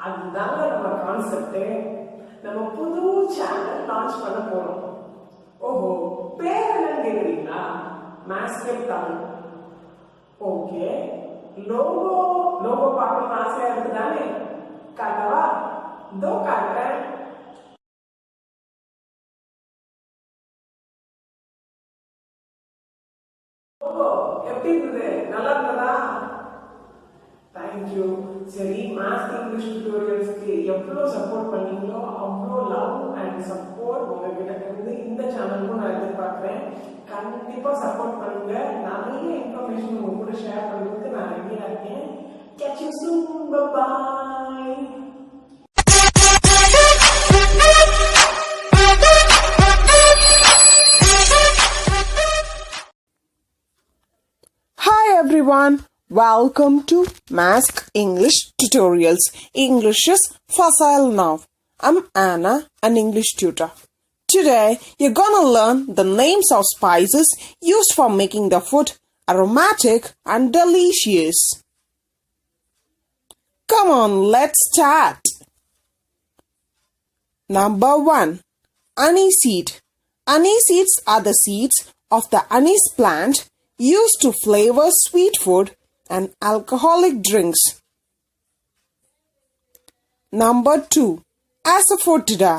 அதுதாங்க நம்ம கான்செப்ட். நம்ம புது சேனல் லான்ச் பண்ண போறோம். ஓஹோ, பேர் என்னன்னு கேக்குறீங்களா? மேஸ்கேப் தமிழ். ஓகே, லோகோ பார்க்கணும் ஆசையா இருக்குதானே? காட்டவா? இதோ காட்டுறேன். எப்படி இருந்தது? நல்லா இருந்ததா? தேங்க்யூ. சரி, மேத்ஸ் இங்கிலீஷ் டியூட்டோரியல்ஸ்க்கு எவ்வளோ சப்போர்ட் பண்ணீங்களோ அவ்வளோ லவ் அண்ட் சப்போர்ட் உங்ககிட்ட இருந்து இந்த சேனலுக்கும் நான் எதிர்பார்க்குறேன். கண்டிப்பாக சப்போர்ட் பண்ணுங்க. நிறைய இன்ஃபர்மேஷன் உங்க கூட ஷேர் பண்ணுறதுக்கு நான் ரெடியாக இருக்கேன். Catch you soon. Bye-bye. Hi everyone. Welcome to Mask English Tutorials. English is facile now. I'm Anna, an English tutor. Today, you're gonna learn the names of spices used for making the food aromatic and delicious. Come on, let's start. Number 1. Anise seed. Anise seeds are the seeds of the anise plant used to flavor sweet food and alcoholic drinks. Number 2. Asafoetida.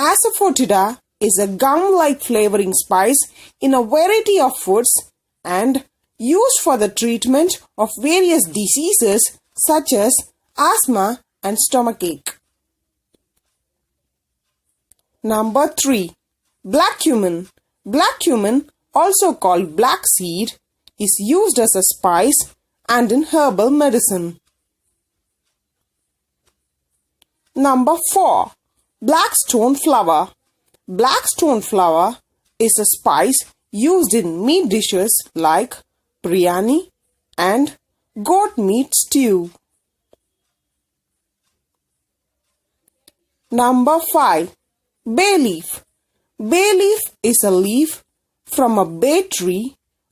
Asafoetida is a gum-like flavoring spice in a variety of foods and used for the treatment of various diseases such as asthma and stomachache. Number 3. Black cumin. Black cumin, also called black seed, is used as a spice and in herbal medicine. Number 4. Black stone flower. Black stone flower is a spice used in meat dishes like biryani and goat meat stew. Number 5. Bay leaf. Bay leaf is a leaf from a bay tree,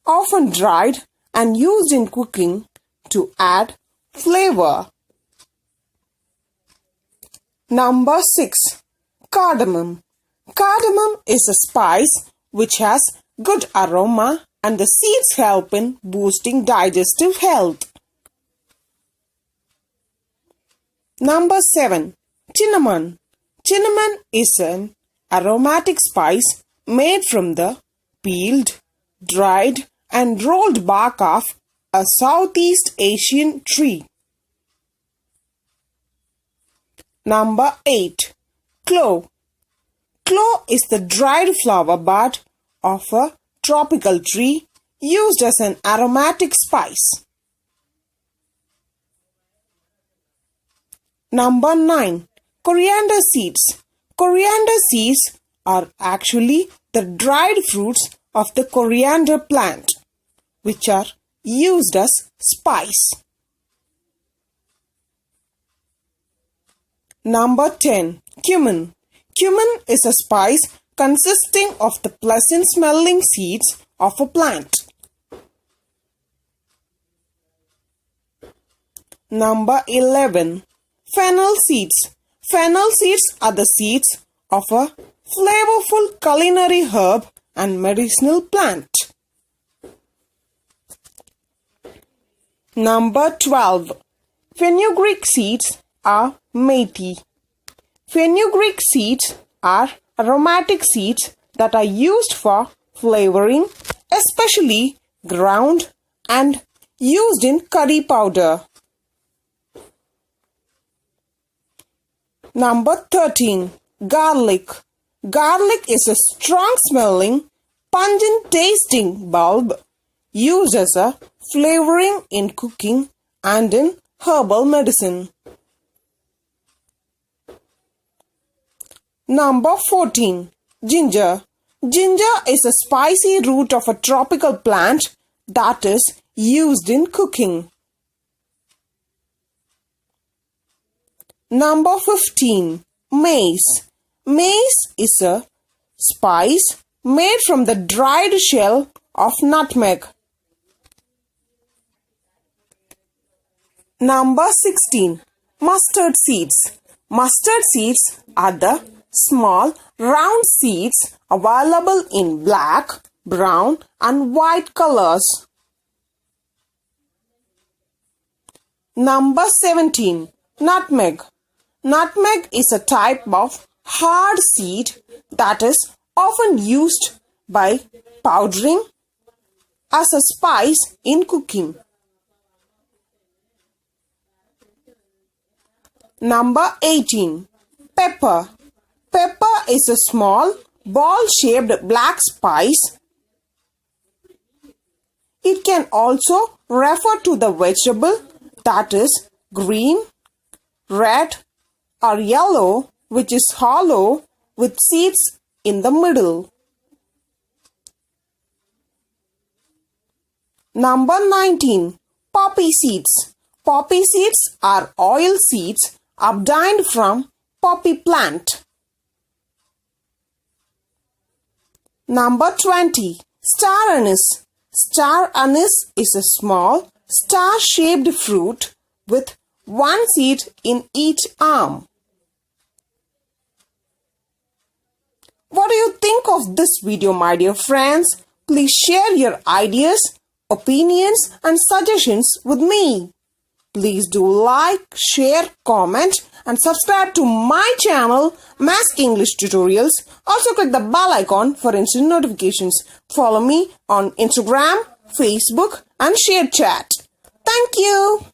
often dried and used in cooking to add flavor. Number 6. Cardamom. Cardamom is a spice which has good aroma and the seeds help in boosting digestive health. Number 7. Cinnamon. Cinnamon is an aromatic spice made from the peeled, dried and rolled bark of a Southeast Asian tree. Number 8. Clove. Clove is the dried flower bud of a tropical tree used as an aromatic spice. Number 9. Coriander seeds. Coriander seeds are actually the dried fruits of the coriander plant, which are used as spice. Number 10. Cumin. Cumin is a spice consisting of the pleasant smelling seeds of a plant. Number 11. Fennel seeds. Fennel seeds are the seeds of a flavorful culinary herb and medicinal plant. Number 12. Fenugreek seeds are methi. Fenugreek seeds are aromatic seeds that are used for flavoring, especially ground and used in curry powder. Number 13. Garlic. Garlic is a strong-smelling, pungent-tasting bulb used as a flavoring in cooking and in herbal medicine. Number 14. Ginger. Ginger is a spicy root of a tropical plant that is used in cooking. Number 15. Mace. Mace is a spice made from the dried shell of nutmeg. Number 16. Mustard seeds. Mustard seeds are the small round seeds available in black, brown and white colors. Number 17. Nutmeg. Nutmeg is a type of hard seed that is often used by powdering as a spice in cooking. Number 18. Pepper. Pepper is a small ball-shaped black spice. It can also refer to the vegetable that is green, red or yellow, which is hollow with seeds in the middle. Number 19. Poppy seeds. Poppy seeds are oil seeds obtained from poppy plant. Number 20. Star anise. Star anise is a small star-shaped fruit with one seed in each arm. What do you think of this video, my dear friends? Please share your ideas, opinions and suggestions with me. Please do like, share, comment and subscribe to my channel Mace English Tutorials. Also click the bell icon for instant notifications. Follow me on Instagram, Facebook and ShareChat. Thank you.